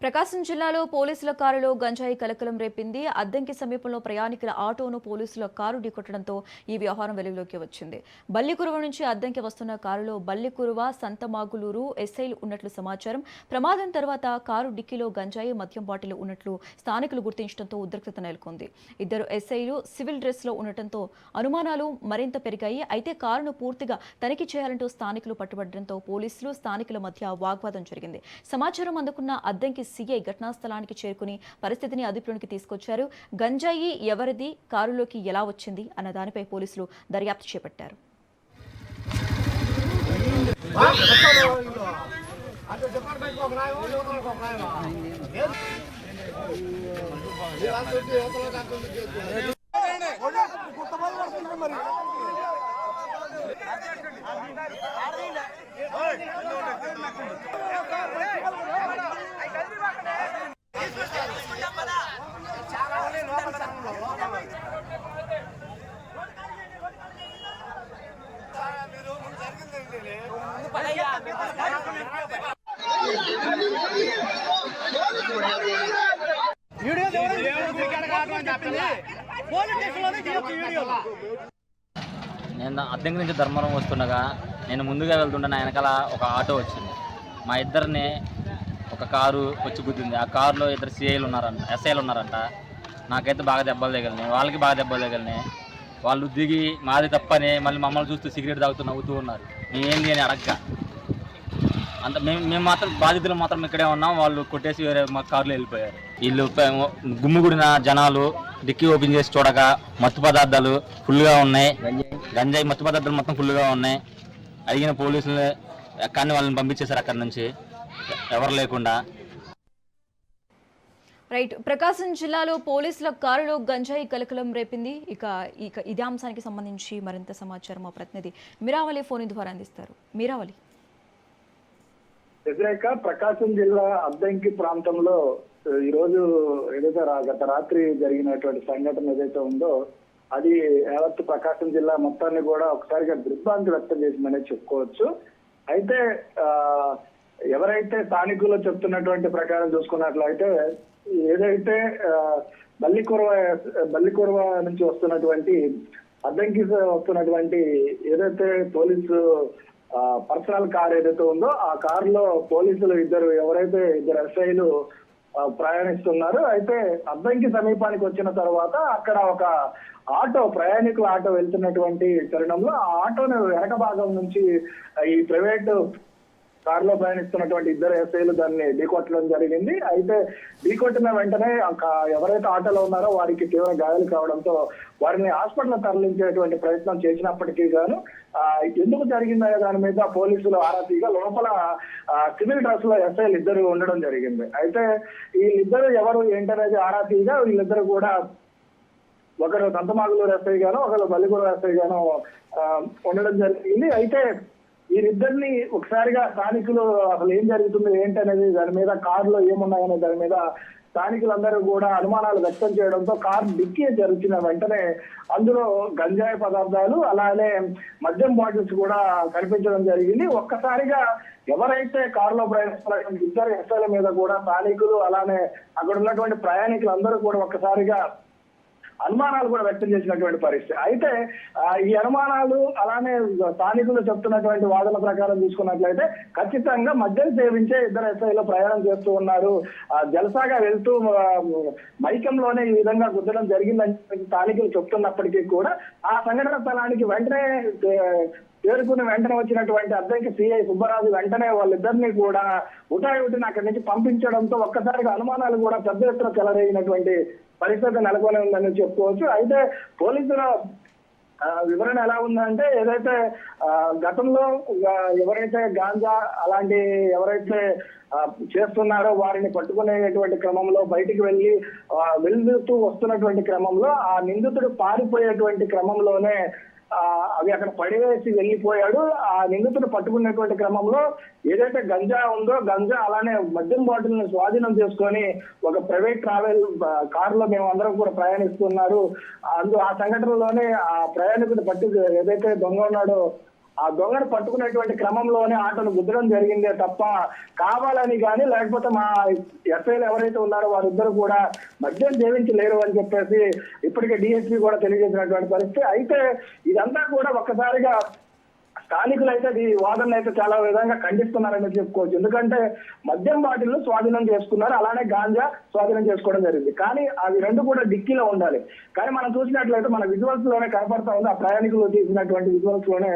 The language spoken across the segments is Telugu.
ప్రకాశం జిల్లాలో పోలీసుల కారులో గంజాయి కలకలం రేపింది. అద్దంకి సమీపంలో ప్రయాణికుల ఆటోను పోలీసుల కారు ఢీకొట్టడంతో ఈ వ్యవహారం వెలుగులోకి వచ్చింది. బల్లికురువ నుంచి అద్దంకి వస్తున్న కారులో బల్లికురువ, సంతమాగులూరు ఎస్ఐలు ఉన్నట్లు సమాచారం. ప్రమాదం తర్వాత కారు డిక్కీలో గంజాయి, మద్యం బాటిల్ ఉన్నట్లు స్థానికులు గుర్తించడంతో ఉద్రిక్తత నెలకొంది. ఇద్దరు ఎస్ఐలు సివిల్ డ్రెస్ లో ఉండటంతో అనుమానాలు మరింత పెరిగాయి. అయితే కారును పూర్తిగా తనిఖీ చేయాలంటూ స్థానికులు పట్టుబట్టడంతో పోలీసులు, స్థానికుల మధ్య వాగ్వాదం జరిగింది. సమాచారం అందుకున్న అద్దంకి సీఐ ఘటనా స్థలానికి చేరుకుని పరిస్థితిని అదుపులోకి తీసుకొచ్చారు. గంజాయి ఎవరిది, కారులోకి ఎలా వచ్చింది అన్న దానిపై పోలీసులు దర్యాప్తు చేపట్టారు. నేను అద్దెంకి నుంచి ధర్మవరం వస్తుండగా నేను ముందుగా వెళ్తుండే నా వెనకాల ఒక ఆటో వచ్చింది. మా ఇద్దరిని ఒక కారు వచ్చి గుద్దింది. ఆ కారులో ఇద్దరు ఎస్ఐలు ఉన్నారంట. నాకైతే బాగా దెబ్బలు తగిలినాయి, వాళ్ళకి బాగా దెబ్బలు తగిలినాయి. వాళ్ళు దిగి మాది తప్పని మళ్ళీ మమ్మల్ని చూస్తూ సిగరెట్ తాగుతూ నవ్వుతూ ఉన్నారు. మేమేంది అని అడగ్గా అంత మేము మాత్రం బాధితులు మాత్రం ఇక్కడే ఉన్నాం. వాళ్ళు కొట్టేసి వేరే మా కారులో వెళ్ళిపోయారు. వీళ్ళు గుమ్మిగూడిన జనాలు డిక్కీ ఓపెన్ చేసి చూడగా మత్తు పదార్థాలు ఫుల్గా ఉన్నాయి. గంజాయి మత్తు పదార్థాలు మొత్తం ఫుల్గా ఉన్నాయి. అడిగిన పోలీసులు ఎక్కడిని వాళ్ళని పంపించేశారు అక్కడి నుంచి ఎవరు లేకుండా. రైట్. ప్రకాశం జిల్లాలో పోలీసుల కారులో గంజాయి కలకలం రేపింది. ఇక ఇదే అంశానికి సంబంధించి మరింత సమాచారం మా ప్రతినిధి మీరావళి ఫోన్ ద్వారా అందిస్తారు. మీరావళి. వ్యతిరేక ప్రకాశం జిల్లా అద్దంకి ప్రాంతంలో ఈరోజు ఏదైతే గత రాత్రి జరిగినటువంటి సంఘటన ఏదైతే ఉందో అది యావత్ ప్రకాశం జిల్లా మొత్తాన్ని కూడా ఒకసారిగా దిగ్భ్రాంతి వ్యక్తం చేసిందనే చెప్పుకోవచ్చు. అయితే ఎవరైతే స్థానికులు చెప్తున్నటువంటి ప్రకారం చూసుకున్నట్లయితే ఏదైతే బల్లికురవ నుంచి వస్తున్నటువంటి అద్దంకి వస్తున్నటువంటి ఏదైతే పోలీసు పర్సనల్ కార్ ఏదైతే ఉందో ఆ కారులో పోలీసులు ఇద్దరు ఎస్ఐలు ప్రయాణిస్తున్నారు. అయితే అద్దంకి సమీపానికి వచ్చిన తర్వాత అక్కడ ఒక ప్రయాణికుల ఆటో వెళ్తున్నటువంటి తరుణంలో ఆ ఆటోను వెనక భాగం నుంచి ఈ ప్రైవేట్ కారులో ప్రయాణిస్తున్నటువంటి ఇద్దరు ఎస్ఐలు దాన్ని ఢీకొట్టడం జరిగింది. అయితే ఢీకొట్టిన వెంటనే ఎవరైతే ఆటోలో ఉన్నారో వారికి తీవ్ర గాయాలు కావడంతో వారిని హాస్పిటల్ తరలించేటువంటి ప్రయత్నం చేసినప్పటికీ గాను ఎందుకు జరిగిందనే దాని మీద పోలీసులు ఆరా తీగా లోపల సివిల్ డ్రెస్ లో ఎస్ఐలు ఇద్దరు ఉండడం జరిగింది. అయితే వీళ్ళిద్దరు ఎవరు ఏంటనేది ఆరా తీగా వీళ్ళిద్దరు కూడా ఒకరు సంతమాగులూరు ఎస్ఐ గాను ఒకరు బల్లికుర ఎస్ఐ గాను ఉండడం జరిగింది. అయితే వీరిద్దరిని ఒకసారిగా స్థానికులు అసలు ఏం జరుగుతుంది ఏంటనేది దాని మీద కారులో ఏమున్నాయనే దాని మీద స్థానికులందరూ కూడా అనుమానాలు వ్యక్తం చేయడంతో కారు డిక్కీ జరిచిన వెంటనే అందులో గంజాయి పదార్థాలు అలానే మద్యం బాటిల్స్ కూడా కనిపించడం జరిగింది. ఒక్కసారిగా ఎవరైతే కారులో ప్రయాణిస్తున్న ఇద్దరు ఎస్ఐల మీద కూడా స్థానికులు అలానే అక్కడ ఉన్నటువంటి ప్రయాణికులు అందరూ కూడా ఒక్కసారిగా అనుమానాలు కూడా వ్యక్తం చేసినటువంటి పరిస్థితి. అయితే ఈ అనుమానాలు అలానే స్థానికులు చెప్తున్నటువంటి వాదన ప్రకారం చూసుకున్నట్లయితే ఖచ్చితంగా మద్యం సేవించే ఇద్దరు ఎస్ఐలు ప్రయాణం చేస్తూ ఉన్నారు. జలసాగా వెళ్తూ మైకంలోనే ఈ విధంగా గుద్దడం జరిగిందని స్థానికులు చెప్తున్నప్పటికీ కూడా ఆ సంఘటన స్థలానికి వెంటనే వెంటనే వచ్చినటువంటి అద్దంకి సిఐ సుబ్బరాజు వెంటనే వాళ్ళిద్దరినీ కూడా ఉటాయుటిని అక్కడి నుంచి పంపించడంతో ఒక్కసారిగా అనుమానాలు కూడా పెద్ద ఎత్తున చెలరేగినటువంటి పరిస్థితి నెలకొని ఉందని చెప్పుకోవచ్చు. అయితే పోలీసుల వివరణ ఎలా ఉందంటే ఏదైతే గతంలో ఎవరైతే గాంజా అలాంటి ఎవరైతే చేస్తున్నారో వారిని పట్టుకునేటువంటి క్రమంలో బయటికి వెళ్తూ వస్తున్నటువంటి క్రమంలో ఆ నిందితుడు పారిపోయేటువంటి క్రమంలోనే అవి అక్కడ పడివేసి వెళ్ళిపోయాడు. ఆ నిందితుడు పట్టుకునేటువంటి క్రమంలో ఏదైతే గంజా ఉందో గంజా అలానే మద్యం బాటిల్ని స్వాధీనం చేసుకొని ఒక ప్రైవేట్ ట్రావెల్ కారులో మేము అందరం కూడా ప్రయాణిస్తున్నారు. ఆ సంఘటనలోనే ఆ ప్రయాణికుడు ఏదైతే దొంగ ఉన్నాడో ఆ దొంగను పట్టుకునేటువంటి క్రమంలోనే ఆటోను గుద్దడం జరిగిందే తప్ప కావాలని కానీ లేకపోతే మా ఎస్ఐలు ఎవరైతే ఉన్నారో వారిద్దరు కూడా మద్యం సేవించలేరు అని చెప్పేసి ఇప్పటికే డిఎస్పీ కూడా తెలియజేసినటువంటి పరిస్థితి. అయితే ఇదంతా కూడా ఒక్కసారిగా స్థానికులు అయితే ఈ వాదనలు అయితే చాలా విధంగా ఖండిస్తున్నారని చెప్పుకోవచ్చు. ఎందుకంటే మద్యం బాటిల్ను స్వాధీనం చేసుకున్నారు, అలానే గాంజా స్వాధీనం చేసుకోవడం జరిగింది. కానీ అవి రెండు కూడా డిక్కీలో ఉండాలి. కానీ మనం చూసినట్లయితే మన విజువల్స్ లోనే కనపడతా ఉంది, ఆ ప్రయాణికులు తీసినటువంటి విజువల్స్ లోనే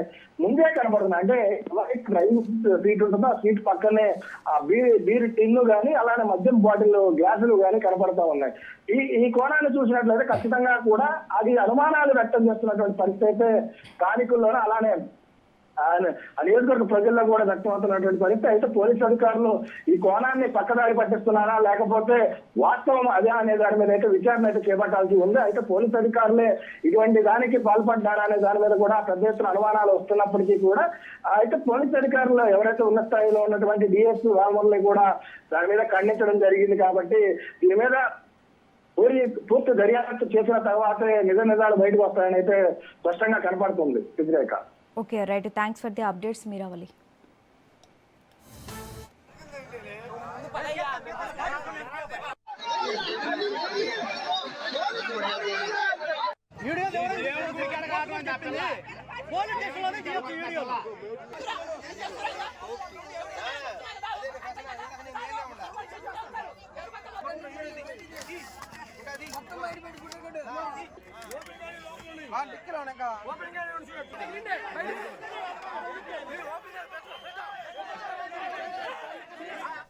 ముందే కనపడుతుంది. అంటే ఎవరైతే డ్రైవింగ్ సీట్ ఉంటుందో ఆ సీట్ పక్కనే ఆ బీర్ టిన్ను కానీ అలానే మద్యం బాటిల్ గ్లాసులు కానీ కనపడతా ఉన్నాయి. ఈ కోణాన్ని చూసినట్లయితే ఖచ్చితంగా కూడా అది అనుమానాలు వ్యక్తం చేస్తున్నటువంటి పరిస్థితి అయితే స్థానికుల్లోనే అలానే ఆ నియోజకవర్గ ప్రజల్లో కూడా వ్యక్తమవుతున్నటువంటి పరిస్థితి. అయితే పోలీసు అధికారులు ఈ కోణాన్ని పక్కదారి పట్టిస్తున్నారా లేకపోతే వాస్తవం అదే అనే దాని మీద అయితే విచారణ అయితే చేపట్టాల్సి ఉంది. అయితే పోలీసు అధికారులే ఇటువంటి దానికి పాల్పడ్డారా అనే దాని మీద కూడా పెద్ద ఎత్తున అనుమానాలు వస్తున్నప్పటికీ కూడా అయితే పోలీసు అధికారులు ఎవరైతే ఉన్న స్థాయిలో ఉన్నటువంటి డిఎస్పీ రామమురళి కూడా దాని మీద ఖండించడం జరిగింది. కాబట్టి దీని మీద పూర్తి దర్యాప్తు చేసిన తర్వాతే నిజాలు బయటకు వస్తాయని అయితే స్పష్టంగా కనపడుతుంది. వ్యతిరేక okay right, thanks for the updates మీరావళి. డిక్కీలో